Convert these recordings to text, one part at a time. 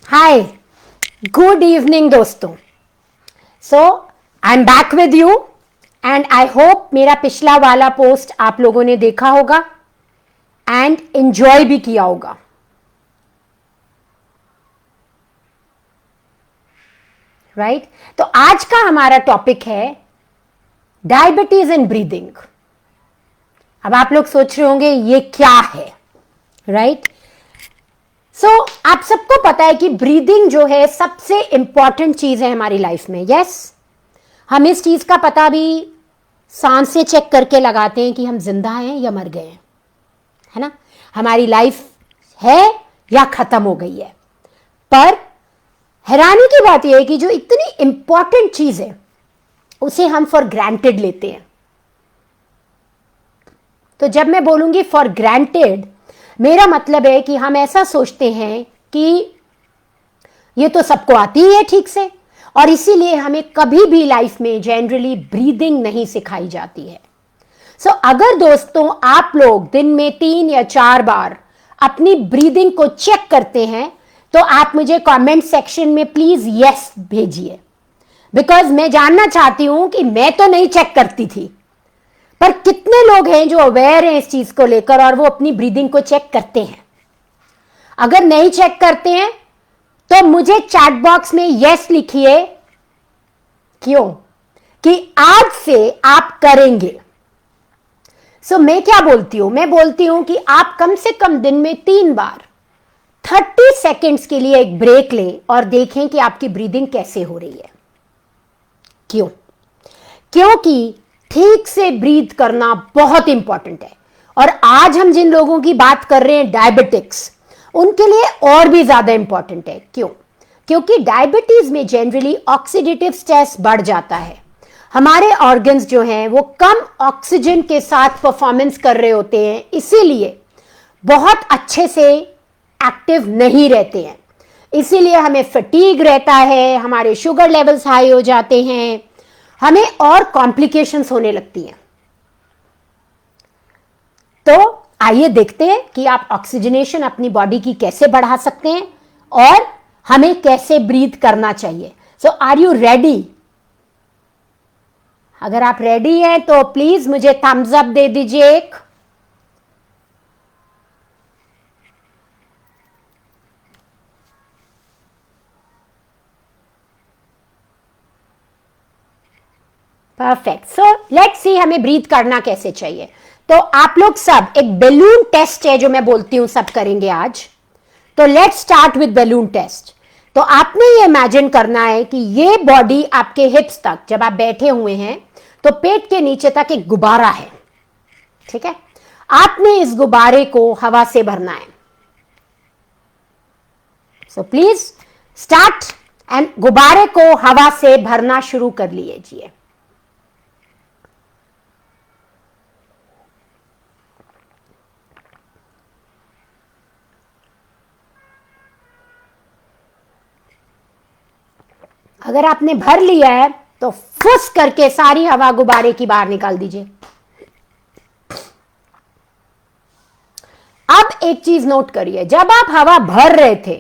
हाय, good evening दोस्तों। So I am back with you and I hope मेरा पिछला वाला पोस्ट आप लोगों ने देखा होगा एंड एंजॉय भी किया होगा। राइट? तो आज का हमारा टॉपिक है डायबिटीज एंड ब्रीदिंग। अब आप लोग सोच रहे होंगे ये क्या है, राइट? सो आप सबको पता है कि ब्रीदिंग जो है सबसे इंपॉर्टेंट चीज है हमारी लाइफ में। यस, हम इस चीज का पता भी सांस से चेक करके लगाते हैं कि हम जिंदा हैं या मर गए हैं, है ना? हमारी लाइफ है या खत्म हो गई है। पर हैरानी की बात यह है कि जो इतनी इंपॉर्टेंट चीज है उसे हम फॉर ग्रांटेड लेते हैं। तो जब मैं बोलूंगी फॉर ग्रांटेड, मेरा मतलब है कि हम ऐसा सोचते हैं कि ये तो सबको आती ही है ठीक से, और इसीलिए हमें कभी भी लाइफ में जनरली ब्रीदिंग नहीं सिखाई जाती है। सो अगर दोस्तों आप लोग दिन में 3 या 4 बार अपनी ब्रीदिंग को चेक करते हैं तो आप मुझे कमेंट सेक्शन में प्लीज यस भेजिए, बिकॉज मैं जानना चाहती हूं कि मैं तो नहीं चेक करती थी, पर कितने लोग हैं जो अवेयर हैं इस चीज को लेकर और वो अपनी ब्रीदिंग को चेक करते हैं। अगर नहीं चेक करते हैं तो मुझे चैट बॉक्स में यस लिखिए। क्यों? कि आज से आप करेंगे। सो मैं क्या बोलती हूं? मैं बोलती हूं कि आप कम से कम दिन में 3 बार 30 सेकेंड्स के लिए एक ब्रेक लें और देखें कि आपकी ब्रीदिंग कैसे हो रही है। क्यों? क्योंकि ठीक से ब्रीथ करना बहुत इंपॉर्टेंट है। और आज हम जिन लोगों की बात कर रहे हैं डायबिटिक्स, उनके लिए और भी ज्यादा इंपॉर्टेंट है। क्यों? क्योंकि डायबिटीज में जनरली ऑक्सीडेटिव स्ट्रेस बढ़ जाता है। हमारे ऑर्गन्स जो हैं वो कम ऑक्सीजन के साथ परफॉर्मेंस कर रहे होते हैं, इसीलिए बहुत अच्छे से एक्टिव नहीं रहते हैं। इसीलिए हमें फटीग रहता है, हमारे शुगर लेवल्स हाई हो जाते हैं, हमें और कॉम्प्लिकेशंस होने लगती हैं। तो आइए देखते हैं कि आप ऑक्सीजनेशन अपनी बॉडी की कैसे बढ़ा सकते हैं और हमें कैसे ब्रीथ करना चाहिए। सो आर यू रेडी? अगर आप रेडी हैं तो प्लीज मुझे थम्स अप दे दीजिए एक। परफेक्ट। सो लेट्स सी हमें ब्रीथ करना कैसे चाहिए। तो आप लोग सब एक बैलून टेस्ट है जो मैं बोलती हूं सब करेंगे आज। तो let's start with balloon test. तो आपने ये इमेजिन करना है कि ये बॉडी आपके हिप्स तक, जब आप बैठे हुए हैं तो पेट के नीचे तक एक गुब्बारा है, ठीक है? आपने इस गुब्बारे को हवा से भरना है। सो प्लीज स्टार्ट एंड गुब्बारे को हवा से भरना शुरू कर लीजिए। अगर आपने भर लिया है तो फुस करके सारी हवा गुब्बारे की बाहर निकाल दीजिए। अब एक चीज नोट करिए, जब आप हवा भर रहे थे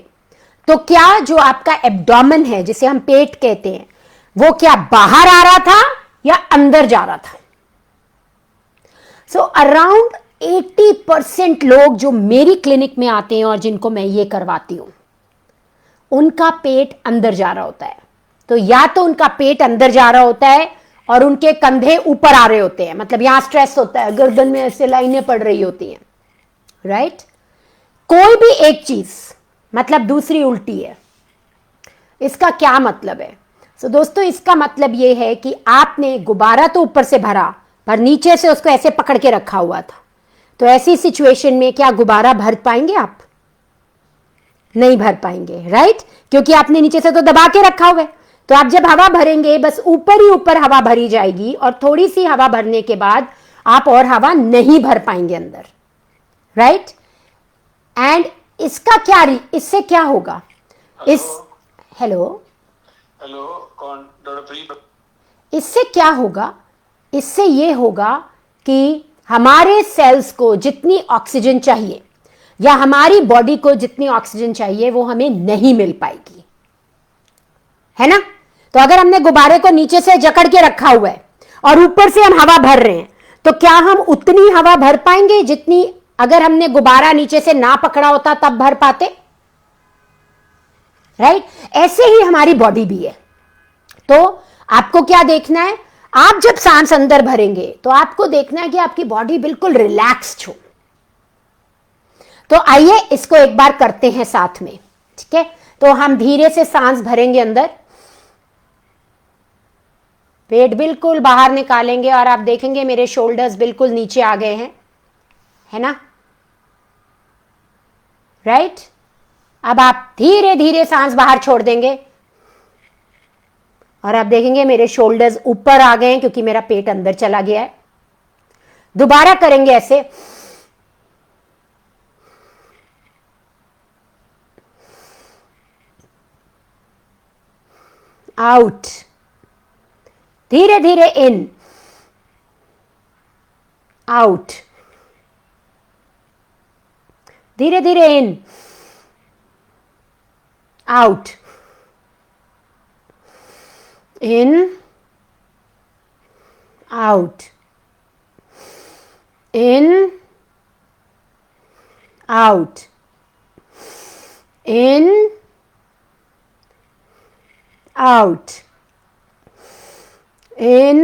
तो क्या जो आपका एब्डोमेन है, जिसे हम पेट कहते हैं, वो क्या बाहर आ रहा था या अंदर जा रहा था? सो अराउंड 80% लोग जो मेरी क्लिनिक में आते हैं और जिनको मैं ये करवाती हूं, उनका पेट अंदर जा रहा होता है। तो या तो उनका पेट अंदर जा रहा होता है और उनके कंधे ऊपर आ रहे होते हैं, मतलब यहां स्ट्रेस होता है, गर्दन में ऐसे लाइनें पड़ रही होती हैं, राइट? कोई भी एक चीज मतलब दूसरी उल्टी है। इसका क्या मतलब है? सो दोस्तों, इसका मतलब यह है कि आपने गुब्बारा तो ऊपर से भरा पर नीचे से उसको ऐसे पकड़ के रखा हुआ था। तो ऐसी सिचुएशन में क्या गुब्बारा भर पाएंगे आप? नहीं भर पाएंगे, राइट? क्योंकि आपने नीचे से तो दबा के रखा हुआ है। तो आप जब हवा भरेंगे बस ऊपर ही ऊपर हवा भरी जाएगी और थोड़ी सी हवा भरने के बाद आप और हवा नहीं भर पाएंगे अंदर, राइट? एंड इसका क्या, इससे क्या होगा? हेलो कौन? डॉक्टर? इससे क्या होगा? इससे ये होगा कि हमारे सेल्स को जितनी ऑक्सीजन चाहिए, या हमारी बॉडी को जितनी ऑक्सीजन चाहिए वो हमें नहीं मिल पाएगी, है ना। तो अगर हमने गुब्बारे को नीचे से जकड़ के रखा हुआ है और ऊपर से हम हवा भर रहे हैं, तो क्या हम उतनी हवा भर पाएंगे जितनी अगर हमने गुब्बारा नीचे से ना पकड़ा होता तब भर पाते, राइट। ऐसे ही हमारी बॉडी भी है। तो आपको क्या देखना है, आप जब सांस अंदर भरेंगे तो आपको देखना है कि आपकी बॉडी बिल्कुल रिलैक्स्ड हो। तो आइए इसको एक बार करते हैं साथ में, ठीक है। तो हम धीरे से सांस भरेंगे अंदर, पेट बिल्कुल बाहर निकालेंगे और आप देखेंगे मेरे शोल्डर्स बिल्कुल नीचे आ गए हैं, है ना, राइट। अब आप धीरे धीरे सांस बाहर छोड़ देंगे और आप देखेंगे मेरे शोल्डर्स ऊपर आ गए हैं क्योंकि मेरा पेट अंदर चला गया है। दोबारा करेंगे ऐसे, आउट, धीरे धीरे इन, आउट, धीरे धीरे in, out, in, out, in, out, in, out, in,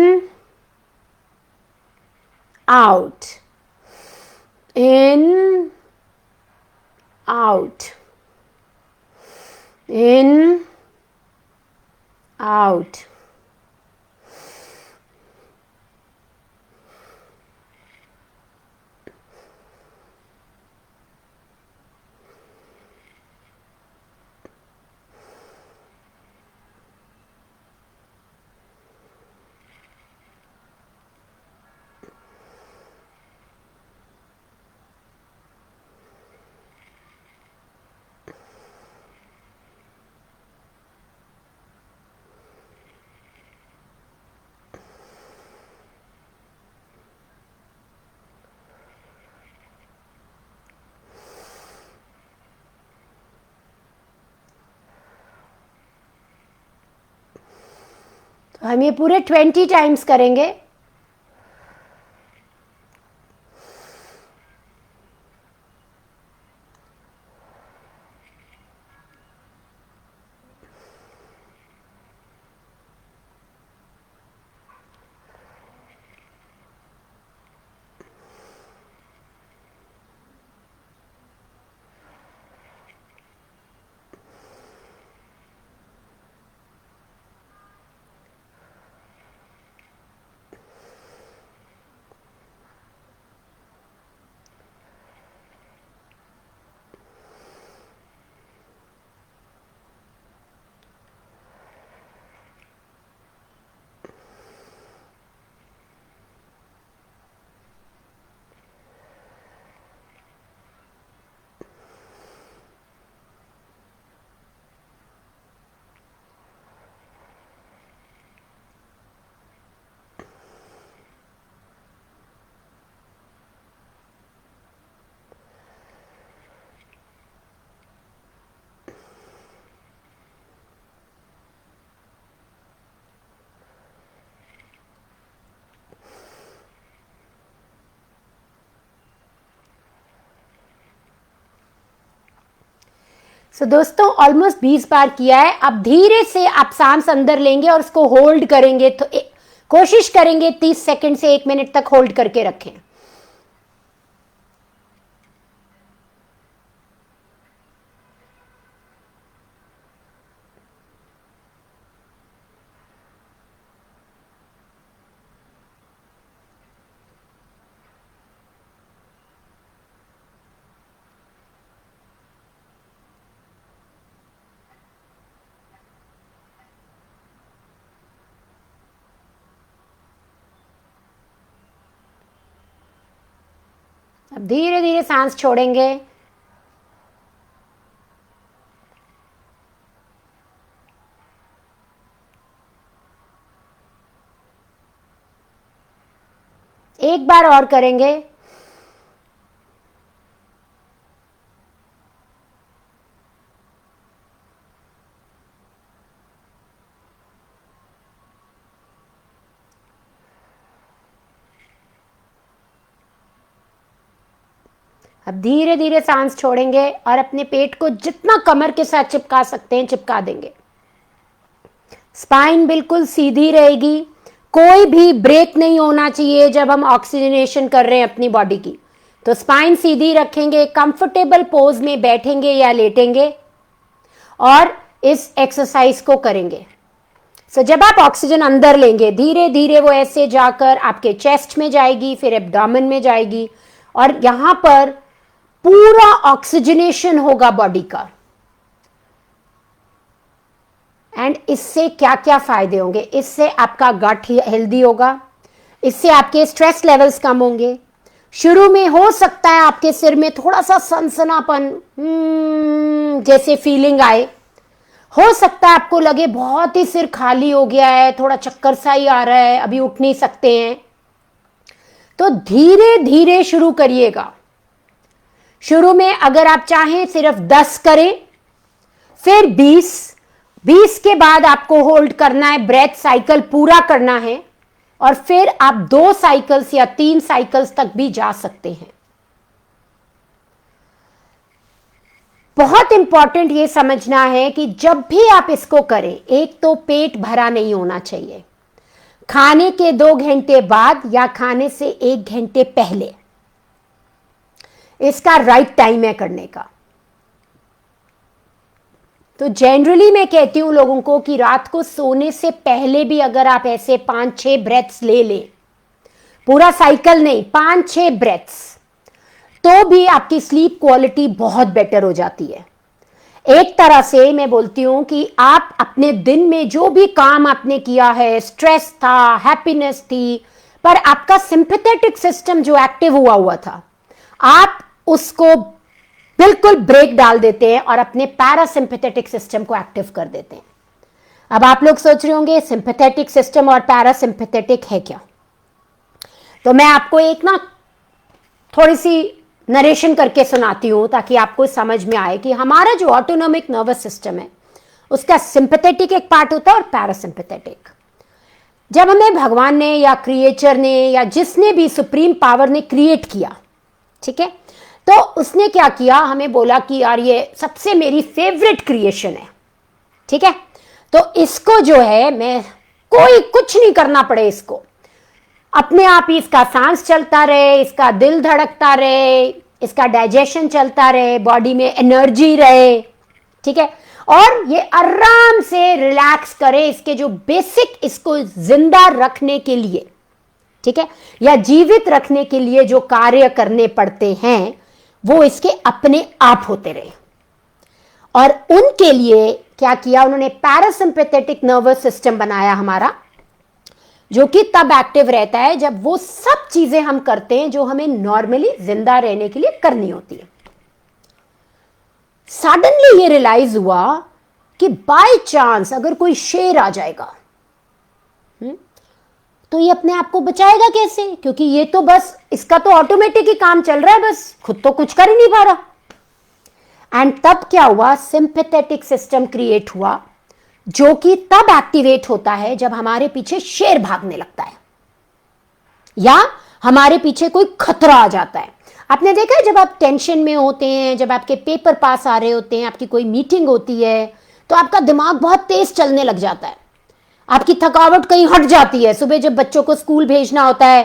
out, in, out, in, out. हम ये पूरे 20 टाइम्स करेंगे। दोस्तों ऑलमोस्ट 20 बार किया है। अब धीरे से आप सांस अंदर लेंगे और उसको होल्ड करेंगे, तो कोशिश करेंगे 30 सेकंड से 1 मिनट तक होल्ड करके रखें। अब धीरे धीरे सांस छोड़ेंगे। एक बार और करेंगे। अब धीरे धीरे सांस छोड़ेंगे और अपने पेट को जितना कमर के साथ चिपका सकते हैं चिपका देंगे। स्पाइन बिल्कुल सीधी रहेगी, कोई भी ब्रेक नहीं होना चाहिए जब हम ऑक्सीजनेशन कर रहे हैं अपनी बॉडी की। तो स्पाइन सीधी रखेंगे, कंफर्टेबल पोज में बैठेंगे या लेटेंगे और इस एक्सरसाइज को करेंगे। जब आप ऑक्सीजन अंदर लेंगे धीरे धीरे वो ऐसे जाकर आपके चेस्ट में जाएगी, फिर एब्डोमेन में जाएगी और यहां पर पूरा ऑक्सीजनेशन होगा बॉडी का। एंड इससे क्या क्या फायदे होंगे? इससे आपका गट हेल्दी होगा, इससे आपके स्ट्रेस लेवल्स कम होंगे। शुरू में हो सकता है आपके सिर में थोड़ा सा सनसनापन जैसे फीलिंग आए, हो सकता है आपको लगे बहुत ही सिर खाली हो गया है, थोड़ा चक्कर सा ही आ रहा है, अभी उठ नहीं सकते हैं। तो धीरे धीरे शुरू करिएगा। शुरू में अगर आप चाहें सिर्फ 10 करें, फिर 20 के बाद आपको होल्ड करना है, ब्रेथ साइकिल पूरा करना है और फिर आप 2 साइकिल्स या 3 साइकिल्स तक भी जा सकते हैं। बहुत इंपॉर्टेंट ये समझना है कि जब भी आप इसको करें, एक तो पेट भरा नहीं होना चाहिए। खाने के 2 घंटे बाद या खाने से 1 घंटे पहले इसका राइट टाइम है करने का। तो जनरली मैं कहती हूं लोगों को कि रात को सोने से पहले भी अगर आप ऐसे 5-6 ब्रेथ्स ले लें, पूरा साइकिल नहीं, 5-6 ब्रेथ्स, तो भी आपकी स्लीप क्वालिटी बहुत बेटर हो जाती है। एक तरह से मैं बोलती हूं कि आप अपने दिन में जो भी काम आपने किया है, स्ट्रेस था, हैप्पीनेस थी, पर आपका सिंपैथेटिक सिस्टम जो एक्टिव हुआ था, आप उसको बिल्कुल ब्रेक डाल देते हैं और अपने पैरासिम्पैथेटिक सिस्टम को एक्टिव कर देते हैं। अब आप लोग सोच रहे होंगे सिंपैथेटिक सिस्टम और पैरासिम्पैथेटिक है क्या? तो मैं आपको एक ना थोड़ी सी नरेशन करके सुनाती हूं ताकि आपको समझ में आए कि हमारा जो ऑटोनॉमिक नर्वस सिस्टम है उसका सिंपैथेटिक एक पार्ट होता है और पैरासिम्पैथेटिक। जब हमें भगवान ने या क्रिएचर ने या जिसने भी सुप्रीम पावर ने क्रिएट किया, ठीक है, तो उसने क्या किया, हमें बोला कि यार ये सबसे मेरी फेवरेट क्रिएशन है, ठीक है, तो इसको जो है मैं कोई कुछ नहीं करना पड़े, इसको अपने आप ही इसका सांस चलता रहे, इसका दिल धड़कता रहे, इसका डाइजेशन चलता रहे, बॉडी में एनर्जी रहे, ठीक है, और ये आराम से रिलैक्स करे। इसके जो बेसिक इसको जिंदा रखने के लिए, ठीक है, या जीवित रखने के लिए जो कार्य करने पड़ते हैं वो इसके अपने आप होते रहे। और उनके लिए क्या किया उन्होंने, पैरासिम्पैथेटिक नर्वस सिस्टम बनाया हमारा, जो कि तब एक्टिव रहता है जब वो सब चीजें हम करते हैं जो हमें नॉर्मली जिंदा रहने के लिए करनी होती है। सडनली ये रियलाइज हुआ कि बाय चांस अगर कोई शेर आ जाएगा तो ये अपने आप को बचाएगा कैसे, क्योंकि ये तो बस इसका तो ऑटोमेटिक ही काम चल रहा है, बस खुद तो कुछ कर ही नहीं पा रहा। एंड तब क्या हुआ, सिंपैथेटिक सिस्टम क्रिएट हुआ जो कि तब एक्टिवेट होता है जब हमारे पीछे शेर भागने लगता है या हमारे पीछे कोई खतरा आ जाता है। आपने देखा है जब आप टेंशन में होते हैं, जब आपके पेपर पास आ रहे होते हैं, आपकी कोई मीटिंग होती है, तो आपका दिमाग बहुत तेज चलने लग जाता है, आपकी थकावट कहीं हट जाती है। सुबह जब बच्चों को स्कूल भेजना होता है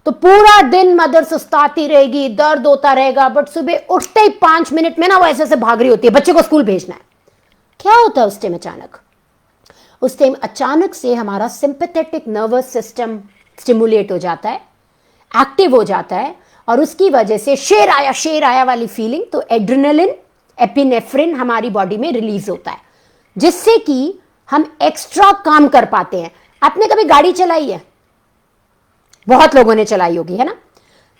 तो पूरा दिन मदर सुस्ताती रहेगी, दर्द होता रहेगा, बट सुबह उठते ही 5 मिनट में ना वो ऐसे भाग रही होती है, बच्चे को स्कूल भेजना है। क्या होता है उस टाइम अचानक? उस टाइम अचानक से हमारा सिंपैथेटिक नर्वस सिस्टम स्टिमुलेट हो जाता है, एक्टिव हो जाता है, और उसकी वजह से शेर आया वाली फीलिंग, तो एड्रेनलिन, एपिनेफ्रिन हमारी बॉडी में रिलीज होता है, जिससे कि हम एक्स्ट्रा काम कर पाते हैं। आपने कभी गाड़ी चलाई है? बहुत लोगों ने चलाई होगी, है ना?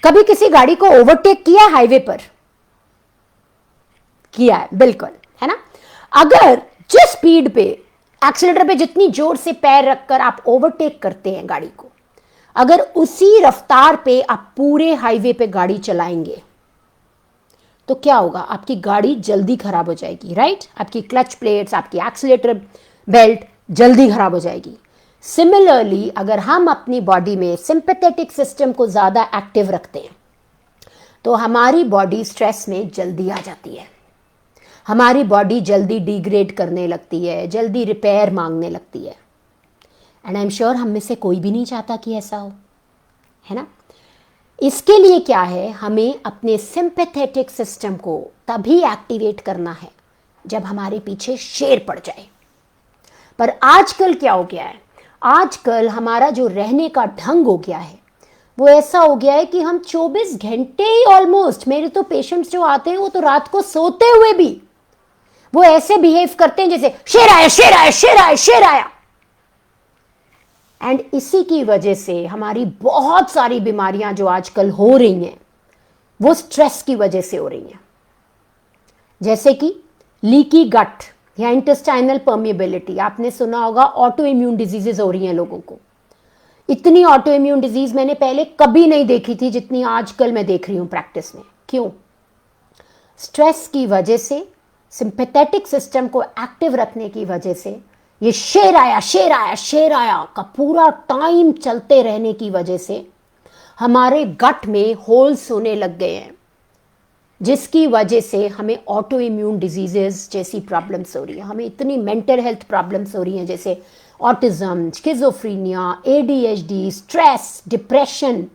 कभी किसी गाड़ी को ओवरटेक किया हाईवे पर? किया है, बिल्कुल, है ना? अगर जिस स्पीड पे, एक्सीलेटर पे जितनी जोर से पैर रखकर आप ओवरटेक करते हैं गाड़ी को, अगर उसी रफ्तार पे आप पूरे हाईवे पे गाड़ी चलाएंगे तो क्या होगा, आपकी गाड़ी जल्दी खराब हो जाएगी, राइट? आपकी क्लच प्लेट्स, आपकी एक्सीलेटर बेल्ट जल्दी खराब हो जाएगी। सिमिलरली अगर हम अपनी बॉडी में सिंपैथेटिक सिस्टम को ज्यादा एक्टिव रखते हैं तो हमारी बॉडी स्ट्रेस में जल्दी आ जाती है, हमारी बॉडी जल्दी डिग्रेड करने लगती है, जल्दी रिपेयर मांगने लगती है। एंड आई एम श्योर हम में से कोई भी नहीं चाहता कि ऐसा हो, है ना। इसके लिए क्या है, हमें अपने सिंपैथेटिक सिस्टम को तभी एक्टिवेट करना है जब हमारे पीछे शेर पड़ जाए। पर आजकल क्या हो गया है, आजकल हमारा जो रहने का ढंग हो गया है वो ऐसा हो गया है कि हम 24 घंटे ही ऑलमोस्ट, मेरे तो पेशेंट्स जो आते हैं वो तो रात को सोते हुए भी वो ऐसे बिहेव करते हैं जैसे शेर आया शेर आया शेर आया शेर आया। एंड इसी की वजह से हमारी बहुत सारी बीमारियां जो आजकल हो रही हैं वो स्ट्रेस की वजह से हो रही हैं, जैसे कि लीकी गट या इंटेस्टाइनल परमिएबिलिटी। आपने सुना होगा ऑटो इम्यून डिजीजेस हो रही हैं लोगों को। इतनी ऑटो इम्यून डिजीज मैंने पहले कभी नहीं देखी थी जितनी आजकल मैं देख रही हूं प्रैक्टिस में। क्यों? स्ट्रेस की वजह से, सिंपैथेटिक सिस्टम को एक्टिव रखने की वजह से, ये शेर आया शेर आया शेर आया का पूरा टाइम चलते रहने की वजह से हमारे गट में होल्स होने लग गए हैं, जिसकी वजह से हमें ऑटो इम्यून डिजीजेस जैसी प्रॉब्लम्स हो रही है। हमें इतनी मेंटल हेल्थ प्रॉब्लम्स हो रही हैं जैसे autism, schizophrenia, ADHD, stress, depression,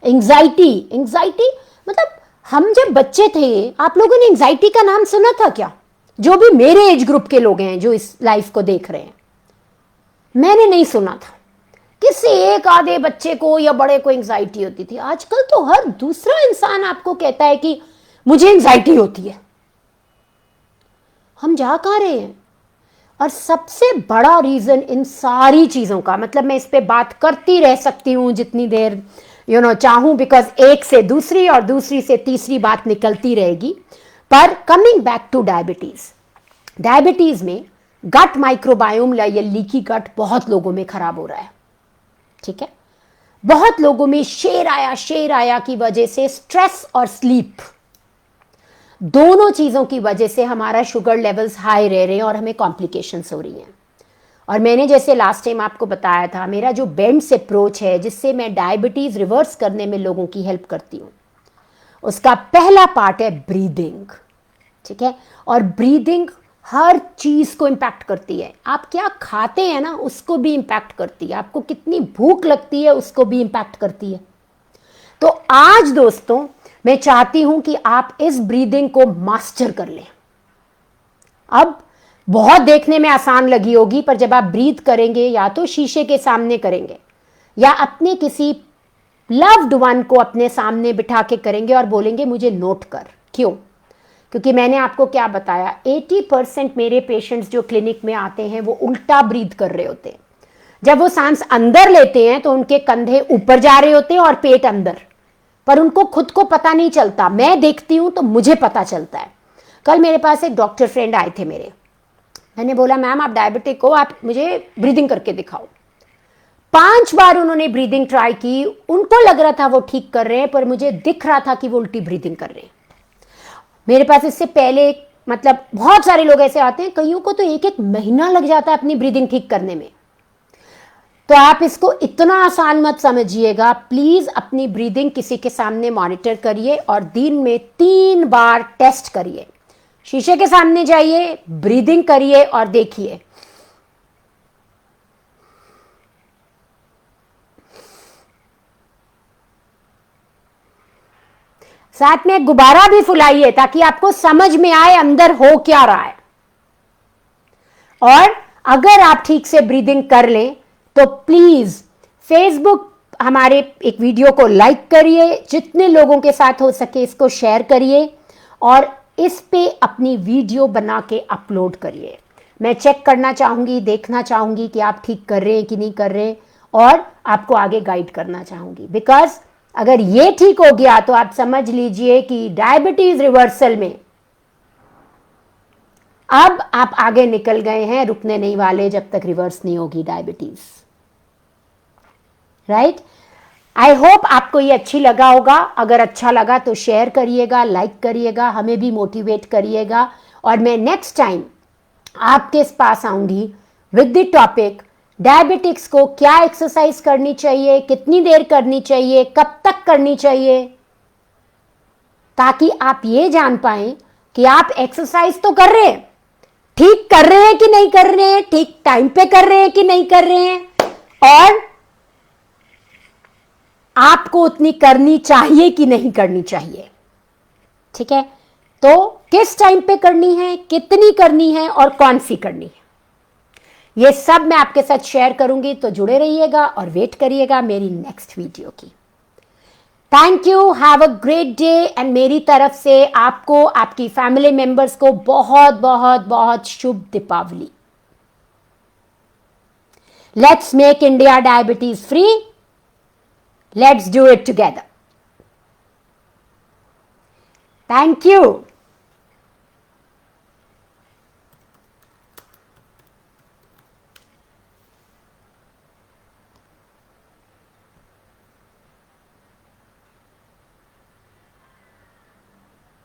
anxiety. मतलब हम जब बच्चे थे, आप लोगों ने एंजाइटी का नाम सुना था क्या? जो भी मेरे एज ग्रुप के लोग हैं जो इस लाइफ को देख रहे हैं, मैंने नहीं सुना था। किसी एक आधे बच्चे को या बड़े को एंजाइटी होती थी। आजकल तो हर दूसरा इंसान आपको कहता है कि मुझे एंजाइटी होती है। हम जा कहां रहे हैं? और सबसे बड़ा रीजन इन सारी चीजों का, मतलब मैं इस पे बात करती रह सकती हूं जितनी देर चाहूं, बिकॉज एक से दूसरी और दूसरी से तीसरी बात निकलती रहेगी। पर कमिंग बैक टू डायबिटीज में गट माइक्रोबायोम या लीकी गट बहुत लोगों में खराब हो रहा है, ठीक है। बहुत लोगों में शेर आया की वजह से स्ट्रेस और स्लीप दोनों चीजों की वजह से हमारा शुगर लेवल्स हाई रह रहे हैं और हमें कॉम्प्लिकेशंस हो रही हैं। और मैंने जैसे लास्ट टाइम आपको बताया था, मेरा जो बेंड्स अप्रोच है जिससे मैं डायबिटीज रिवर्स करने में लोगों की हेल्प करती हूं, उसका पहला पार्ट है ब्रीदिंग, ठीक है। और ब्रीदिंग हर चीज को इंपैक्ट करती है। आप क्या खाते हैं ना उसको भी इंपैक्ट करती है, आपको कितनी भूख लगती है उसको भी इंपैक्ट करती है। तो आज दोस्तों मैं चाहती हूं कि आप इस ब्रीदिंग को मास्टर कर लें। अब बहुत देखने में आसान लगी होगी, पर जब आप ब्रीथ करेंगे या तो शीशे के सामने करेंगे या अपने किसी लव्ड वन को अपने सामने बिठा के करेंगे और बोलेंगे मुझे नोट कर। क्यों? क्योंकि मैंने आपको क्या बताया, 80% मेरे पेशेंट्स जो क्लिनिक में आते हैं वो उल्टा ब्रीथ कर रहे होते हैं। जब वो सांस अंदर लेते हैं तो उनके कंधे ऊपर जा रहे होते हैं और पेट अंदर, पर उनको खुद को पता नहीं चलता। मैं देखती हूं तो मुझे पता चलता है। कल मेरे पास एक डॉक्टर फ्रेंड आए थे मेरे, मैंने बोला मैम आप डायबिटिक हो, आप मुझे ब्रीदिंग करके दिखाओ। 5 बार उन्होंने ब्रीदिंग ट्राई की, उनको लग रहा था वो ठीक कर रहे हैं, पर मुझे दिख रहा था कि वो उल्टी ब्रीदिंग कर रहे हैं। मेरे पास इससे पहले मतलब बहुत सारे लोग ऐसे आते हैं, कईयों को तो 1-1 महीना लग जाता है अपनी ब्रीदिंग ठीक करने में। तो आप इसको इतना आसान मत समझिएगा। प्लीज अपनी ब्रीदिंग किसी के सामने मॉनिटर करिए और दिन में 3 बार टेस्ट करिए। शीशे के सामने जाइए, ब्रीदिंग करिए और देखिए। साथ में गुब्बारा भी फुलाइए ताकि आपको समझ में आए अंदर हो क्या रहा है। और अगर आप ठीक से ब्रीदिंग कर लें तो प्लीज फेसबुक हमारे एक वीडियो को लाइक करिए, जितने लोगों के साथ हो सके इसको शेयर करिए और इस पे अपनी वीडियो बना के अपलोड करिए। मैं चेक करना चाहूंगी, देखना चाहूंगी कि आप ठीक कर रहे हैं कि नहीं कर रहे, और आपको आगे गाइड करना चाहूंगी। बिकॉज अगर ये ठीक हो गया तो आप समझ लीजिए कि डायबिटीज रिवर्सल में अब आप आगे निकल गए हैं, रुकने नहीं वाले जब तक रिवर्स नहीं होगी डायबिटीज। राइट? आई होप आपको ये अच्छी लगा होगा। अगर अच्छा लगा तो शेयर करिएगा, लाइक करिएगा, हमें भी मोटिवेट करिएगा। और मैं नेक्स्ट टाइम आपके पास आऊंगी विद द टॉपिक डायबिटिक्स को क्या एक्सरसाइज करनी चाहिए, कितनी देर करनी चाहिए, कब तक करनी चाहिए, ताकि आप ये जान पाए कि आप एक्सरसाइज तो कर रहे हैं, ठीक कर रहे हैं कि नहीं कर रहे हैं, ठीक टाइम पे कर रहे हैं कि नहीं कर रहे हैं, और आपको उतनी करनी चाहिए कि नहीं करनी चाहिए। ठीक है, तो किस टाइम पे करनी है, कितनी करनी है और कौन सी करनी है, ये सब मैं आपके साथ शेयर करूंगी। तो जुड़े रहिएगा और वेट करिएगा मेरी नेक्स्ट वीडियो की। Thank you, have a great day. And मेरी तरफ से आपको, आपकी फैमिली मेंबर्स को बहुत बहुत बहुत शुभ Deepawali. Let's make India diabetes free. Let's do it together. Thank you.